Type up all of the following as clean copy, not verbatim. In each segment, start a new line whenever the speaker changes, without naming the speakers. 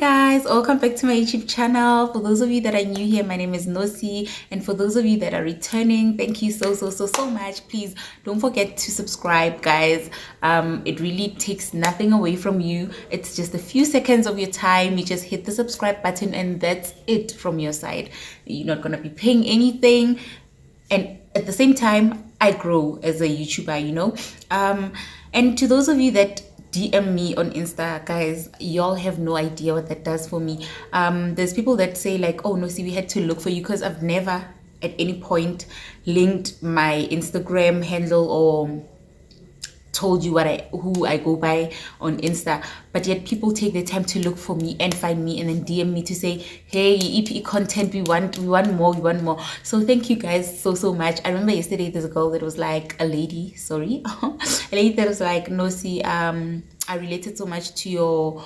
guys, welcome back to my YouTube channel. For those of you that are new here, my name is Nosi, and for those of you that are returning, thank you so much. Please don't forget to subscribe, guys. It really takes nothing away from you. It's just a few seconds of your time. You just hit the subscribe button and that's it from your side. You're not gonna be paying anything, and at the same time I grow as a YouTuber, and to those of you that DM me on Insta, guys, y'all have no idea what that does for me. There's people that say like, oh no, see, we had to look for you, because I've never at any point linked my Instagram handle or told you who I go by on Insta, but yet people take the time to look for me and find me and then DM me to say, hey, EP content, we want more. So thank you guys so much. I remember yesterday there's a girl that was like, a lady that was like, no, see, I related so much to your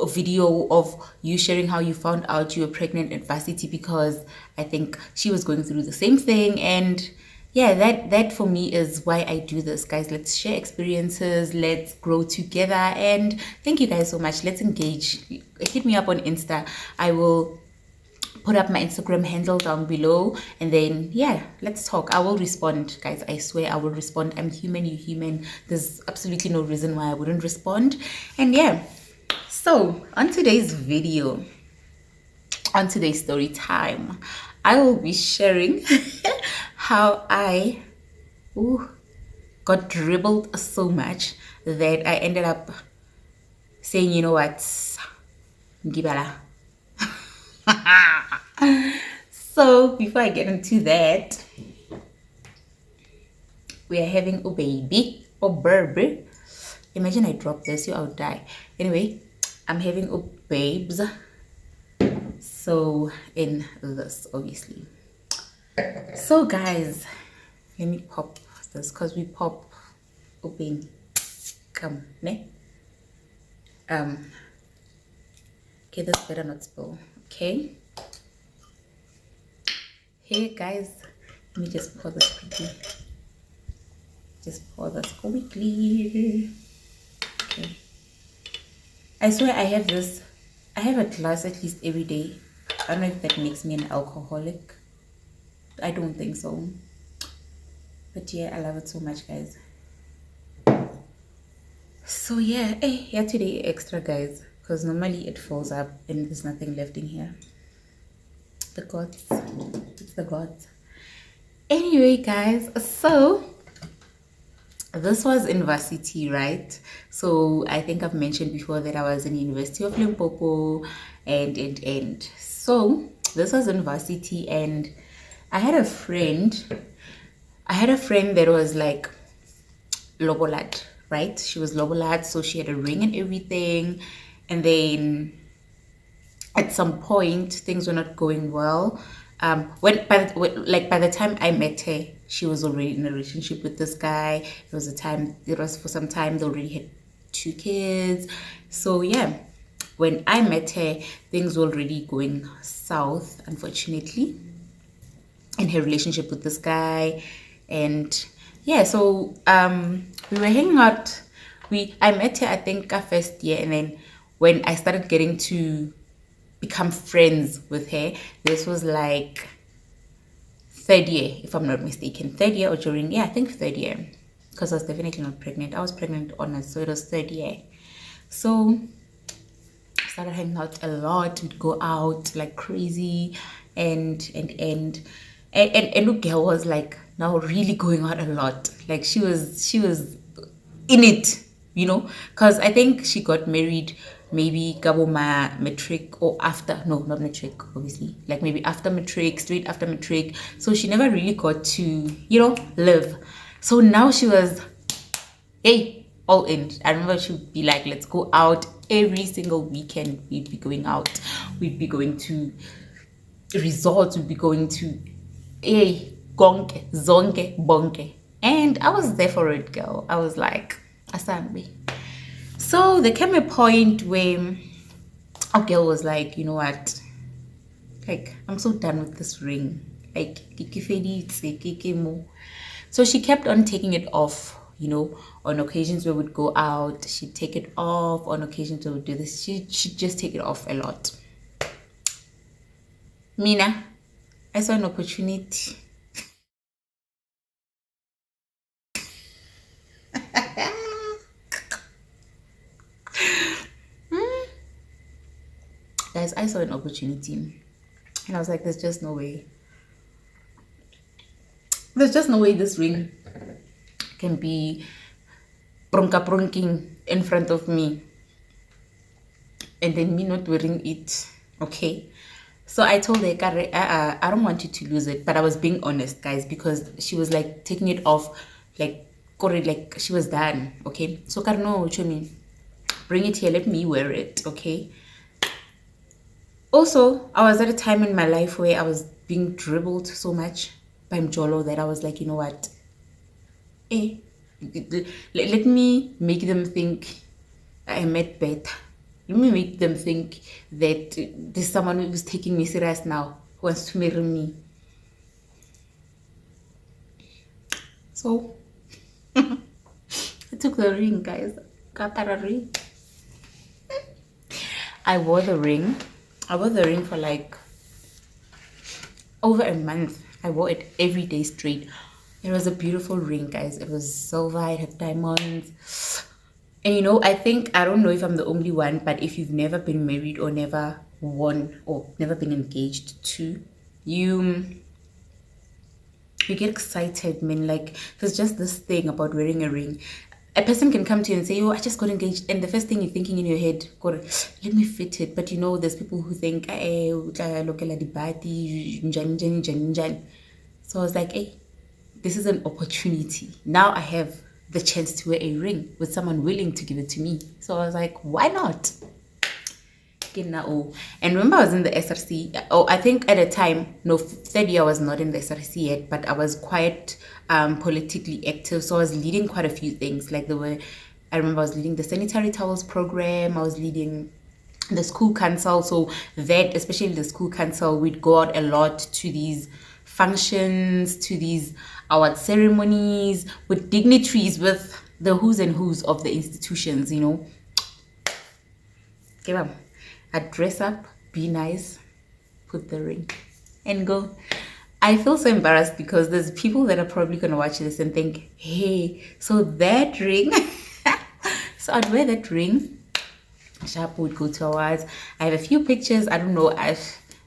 video of you sharing how you found out you were pregnant at varsity, because I think she was going through the same thing. And yeah, that for me is why I do this, guys. Let's share experiences, let's grow together, and thank you guys so much. Let's engage. Hit me up on Insta. I will put up my Instagram handle down below, and then yeah, let's talk. I will respond, guys. I swear I will respond. I'm human, you're human. There's absolutely no reason why I wouldn't respond. And yeah, so on today's video, on today's story time, I will be sharing how I got dribbled so much that I ended up saying, you know what, Ngibala. So before I get into that, we are having a baby or baby. Imagine I drop this, I'll die. Anyway, I'm having a babes. So in this, obviously. So guys, let me pop this, because we pop open. Come, ne? Okay, this better not spill. Okay. Hey guys, let me just pour this quickly. Just pour this quickly. Okay. I swear I have this. I have a glass at least every day. I don't know if that makes me an alcoholic. I don't think so. But yeah, I love it so much, guys. So yeah, today extra, guys, because normally it falls up and there's nothing left in here. The gods. It's the gods. Anyway, guys, so this was in varsity, right? So I think I've mentioned before that I was in University of Limpopo, and so this was in varsity, and I had a friend that was like lobolat, right? She was lobolat, so she had a ring and everything. And then at some point things were not going well. By the time I met her, she was already in a relationship with this guy. It was for some time. They already had 2 kids. So yeah, when I met her, things were already going south, unfortunately, in her relationship with this guy. And yeah, so we were hanging out. I met her, I think, our first year, and then when I started getting to become friends with her, this was like 3rd year, if I'm not mistaken. 3rd year, or during, I think 3rd year, because I was definitely not pregnant. I was pregnant honest, so it was 3rd year. So I started hanging out a lot. We'd go out like crazy, and look, girl was like now really going out a lot. Like she was in it, because I think she got married maybe Gaboma matric, or after, no, not matric, obviously, like maybe after matric, straight after matric. So she never really got to, live. So now she was, hey, all in. I remember she would be like, let's go out every single weekend. We'd be going out. We'd be going to resorts. We'd be going to, hey, gonke, zonke, bonke. And I was there for it, girl. I was like, asambi. So there came a point where a girl was like, you know what? Like, I'm so done with this ring. Like, so she kept on taking it off you know, on occasions where we'd go out, she'd take it off. On occasions where we'd do this, she'd just take it off a lot. Mina, I saw an opportunity. Guys, I saw an opportunity and I was like, there's just no way. There's just no way this ring can be brunking in front of me and then me not wearing it. Okay. So I told her, I don't want you to lose it. But I was being honest, guys, because she was like taking it off, like she was done. Okay. So no, what you mean? Bring it here, let me wear it. Okay. Also, I was at a time in my life where I was being dribbled so much by Mjolo that I was like, you know what? Let me make them think I met better. Let me make them think that there's someone who's taking me serious now, who wants to marry me. So, I took the ring, guys. Got a ring. I wore the ring. I wore the ring for like over a month. I wore it every day straight. It was a beautiful ring, guys. It was silver. It had diamonds. And you know, I don't know if I'm the only one, but if you've never been married or never won or never been engaged to, you get excited, man. Like, there's just this thing about wearing a ring. A person can come to you and say, oh, I just got engaged. And the first thing you're thinking in your head, God, let me fit it. But you know, there's people who think, so I was like, hey, this is an opportunity. Now I have the chance to wear a ring with someone willing to give it to me. So I was like, why not? And remember, I was in the SRC. Oh, I think at a time, no, third year I was not in the SRC yet, but I was quite politically active. So I was leading quite a few things. Like I remember I was leading the sanitary towels program. I was leading the school council. So that, especially the school council, we'd go out a lot to these functions, to these award ceremonies with dignitaries, with the who's and who's of the institutions, you know. Okay, I'd dress up, be nice, put the ring, and go. I feel so embarrassed because there's people that are probably going to watch this and think, hey, so that ring. So I'd wear that ring. Sharp would go to awards. I have a few pictures. I don't know.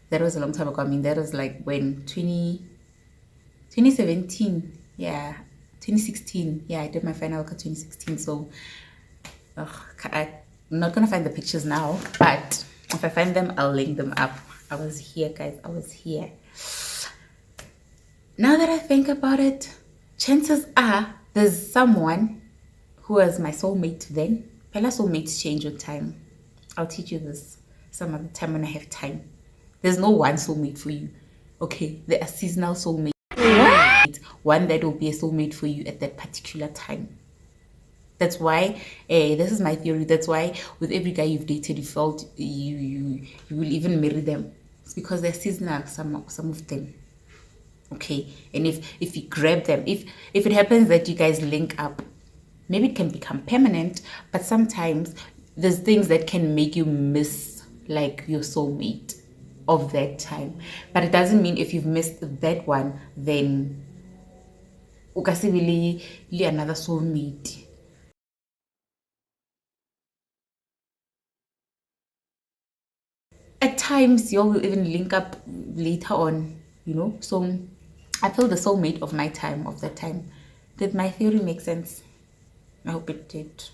That was a long time ago. I mean, that was like when 2017. Yeah, 2016. Yeah, I did my final work 2016. So I'm not going to find the pictures now, but if I find them, I'll link them up. I was here, guys. I was here. Now that I think about it, chances are there's someone who was my soulmate then. Pella soulmates change with time. I'll teach you this some other time when I have time. There's no one soulmate for you. Okay, there are seasonal soulmates. One that will be a soulmate for you at that particular time. That's why, this is my theory. That's why with every guy you've dated, you felt you will even marry them. It's because they're seasonal, some of them. Okay, and if you grab them, if it happens that you guys link up, maybe it can become permanent. But sometimes there's things that can make you miss like your soulmate of that time. But it doesn't mean if you've missed that one, then ukasibili another soulmate. At times, you will even link up later on, you know. So I feel the soulmate of my time, of that time. Did my theory make sense? I hope it did.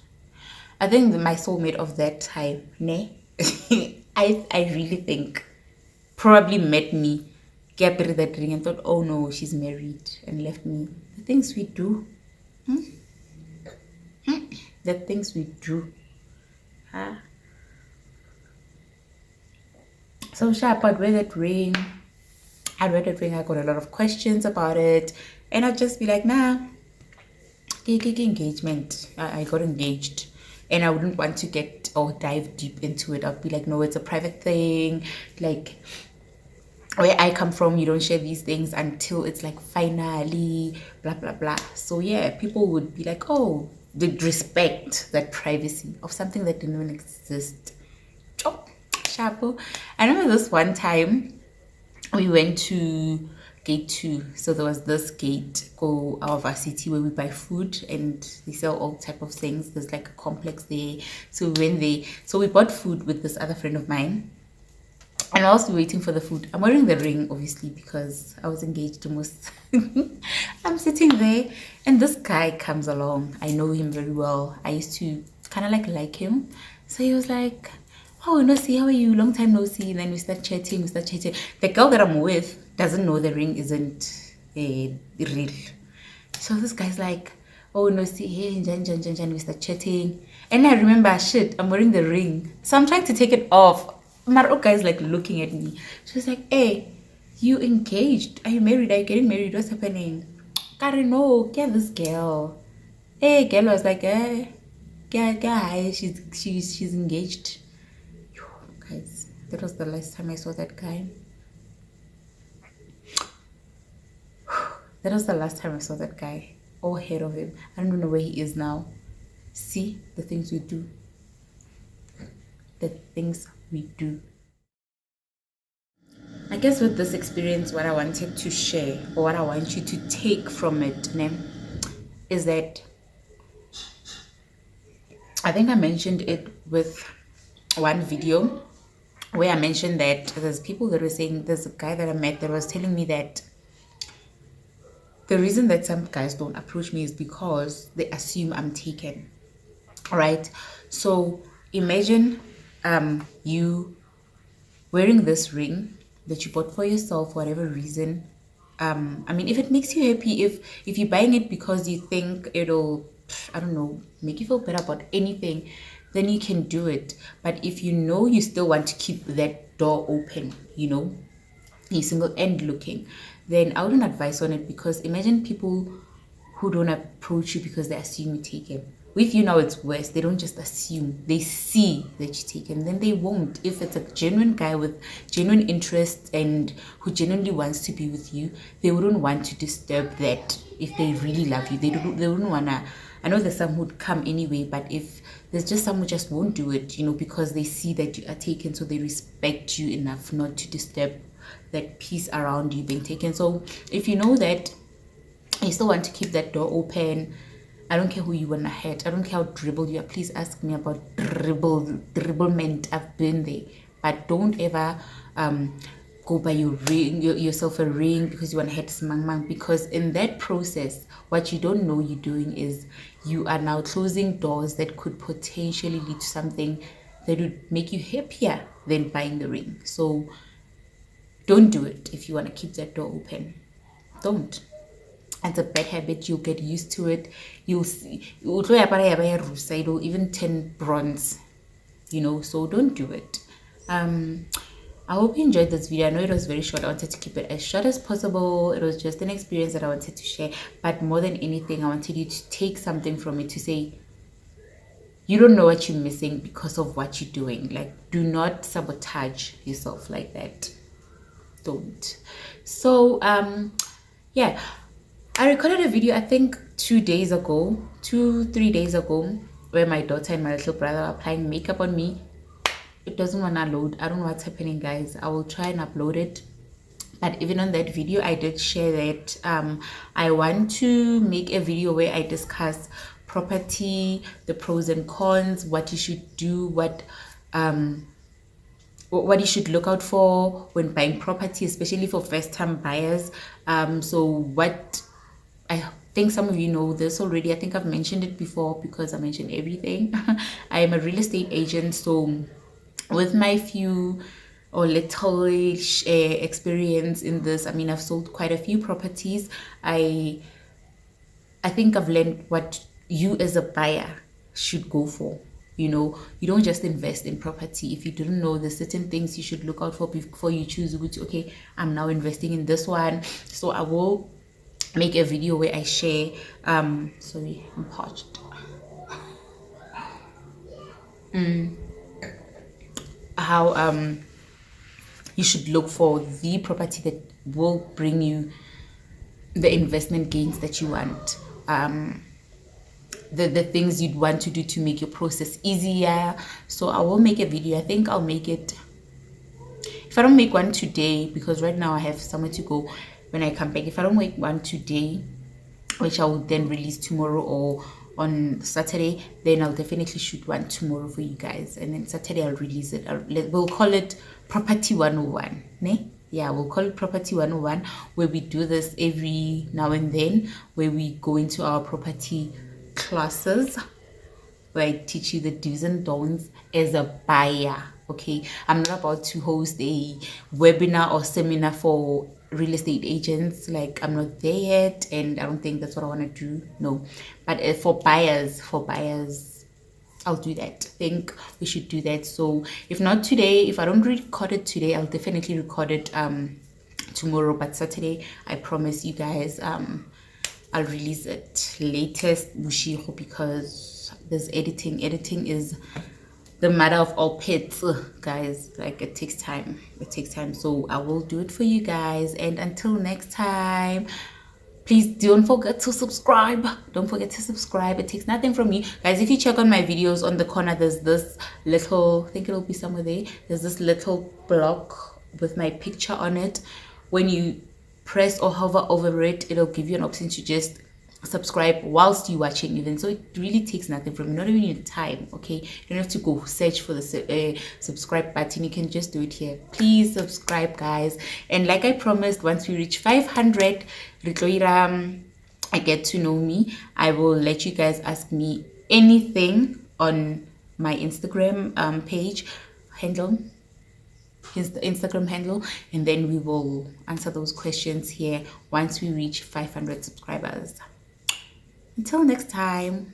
I think my soulmate of that time, I really think probably met me, get that ring and thought, oh no, she's married, and left me. The things we do. The things we do. Huh? So sharp, I'd wear that ring. I got a lot of questions about it. And I'd just be like, nah, engagement. I got engaged. And I wouldn't want to get or dive deep into it. I'd be like, no, it's a private thing. Like, where I come from, you don't share these things until it's like finally blah blah blah. So yeah, people would be like, oh, they'd respect that privacy of something that didn't even exist. Chop, chapo. I remember this one time we went to gate 2. So there was this gate go out of our city where we buy food and they sell all type of things. There's like a complex there. So we went there. So we bought food with this other friend of mine. And whilst we're waiting for the food, I'm wearing the ring obviously because I was engaged almost. I'm sitting there and this guy comes along. I know him very well. I used to kind of like him. So he was like, oh, no, see, how are you? Long time no see. And then we start chatting, The girl that I'm with doesn't know the ring isn't real. So this guy's like, oh, no, see, hey, Jan, we start chatting. And I remember, shit, I'm wearing the ring. So I'm trying to take it off. Maro guy's like looking at me. She was like, hey, you engaged? Are you married? Are you getting married? What's happening? Karen, no, get this girl. Hey, girl was like, guy, she's engaged. Guys, that was the last time I saw that guy. That was the last time I saw that guy. All head of him. I don't know where he is now. See the things we do. The things we do. I guess with this experience, what I wanted to share or what I want you to take from it is that I think I mentioned it with one video where I mentioned that there's people that were saying, there's a guy that I met that was telling me that the reason that some guys don't approach me is because they assume I'm taken, right? So imagine you wearing this ring that you bought for yourself for whatever reason. I mean, if it makes you happy, if you're buying it because you think it'll, I don't know, make you feel better about anything, then you can do it. But if you know you still want to keep that door open, you single end looking, then I wouldn't advise on it, because imagine people who don't approach you because they assume you take it. With you now, it's worse. They don't just assume, they see that you take it, then they won't. If it's a genuine guy with genuine interest and who genuinely wants to be with you, they wouldn't want to disturb that. If they really love you, they wouldn't wanna. I know there's some who'd come anyway, but if there's just some who just won't do it, because they see that you are taken, so they respect you enough not to disturb that peace around you being taken. So if you know that you still want to keep that door open, I don't care who you wanna hurt, I don't care how dribble you are. Please ask me about dribblement. I've been there. But don't ever go buy yourself a ring because you want to hurt smang, because in that process, what you don't know you're doing is you are now closing doors that could potentially lead to something that would make you happier than buying the ring. So don't do it if you want to keep that door open. Don't. It's a bad habit. You'll get used to it. You'll see, it'll even turn bronze, so don't do it. I hope you enjoyed this video. I know it was very short. I wanted to keep it as short as possible. It was just an experience that I wanted to share, but more than anything, I wanted you to take something from it, to say you don't know what you're missing because of what you're doing. Like, do not sabotage yourself like that. Don't. So yeah, I recorded a video, I think 3 days ago, where my daughter and my little brother are applying makeup on me. It doesn't want to load. I don't know what's happening, guys. I will try and upload it. But even on that video, I did share that I want to make a video where I discuss property, the pros and cons, what you should do, what you should look out for when buying property, especially for first-time buyers. So what I think some of you know this already. I think I've mentioned it before because I mentioned everything. I am a real estate agent, so with my few or little experience in this, I mean, I've sold quite a few properties. I think I've learned what you as a buyer should go for. You don't just invest in property if you didn't know the certain things you should look out for before you choose which, okay, I'm now investing in this one. So I will make a video where I share sorry, I'm parched. How you should look for the property that will bring you the investment gains that you want, the things you'd want to do to make your process easier. So I will make a video. I think I'll make it, if I don't make one today, because right now I have somewhere to go when I come back. If I don't make one today, which I will then release tomorrow or on Saturday, then I'll definitely shoot one tomorrow for you guys, and then Saturday I'll release it. We'll call it Property 101, ne? Yeah, we'll call it Property 101, where we do this every now and then, where we go into our property classes, where I teach you the do's and don'ts as a buyer. Okay, I'm not about to host a webinar or seminar for real estate agents. Like, I'm not there yet, and I don't think that's what I want to do. No, but for buyers, I'll do that. I think we should do that. So if not today, if I don't record it today, I'll definitely record it tomorrow. But Saturday, I promise you guys, I'll release it latest Bushiho, because there's editing. Editing is the matter of all pets, guys. Like, it takes time. So I will do it for you guys, and until next time, please don't forget to subscribe. It takes nothing from you guys. If you check on my videos, on the corner there's this little, I think it'll be somewhere there's this little block with my picture on it. When you press or hover over it, it'll give you an option to just subscribe whilst you're watching even. So it really takes nothing from you, not even your time. Okay, you don't have to go search for the subscribe button. You can just do it here. Please subscribe, guys. And like I promised, once we reach 500 I get to know me, I will let you guys ask me anything on my Instagram page handle, his Instagram handle, and then we will answer those questions here once we reach 500 subscribers. Until next time.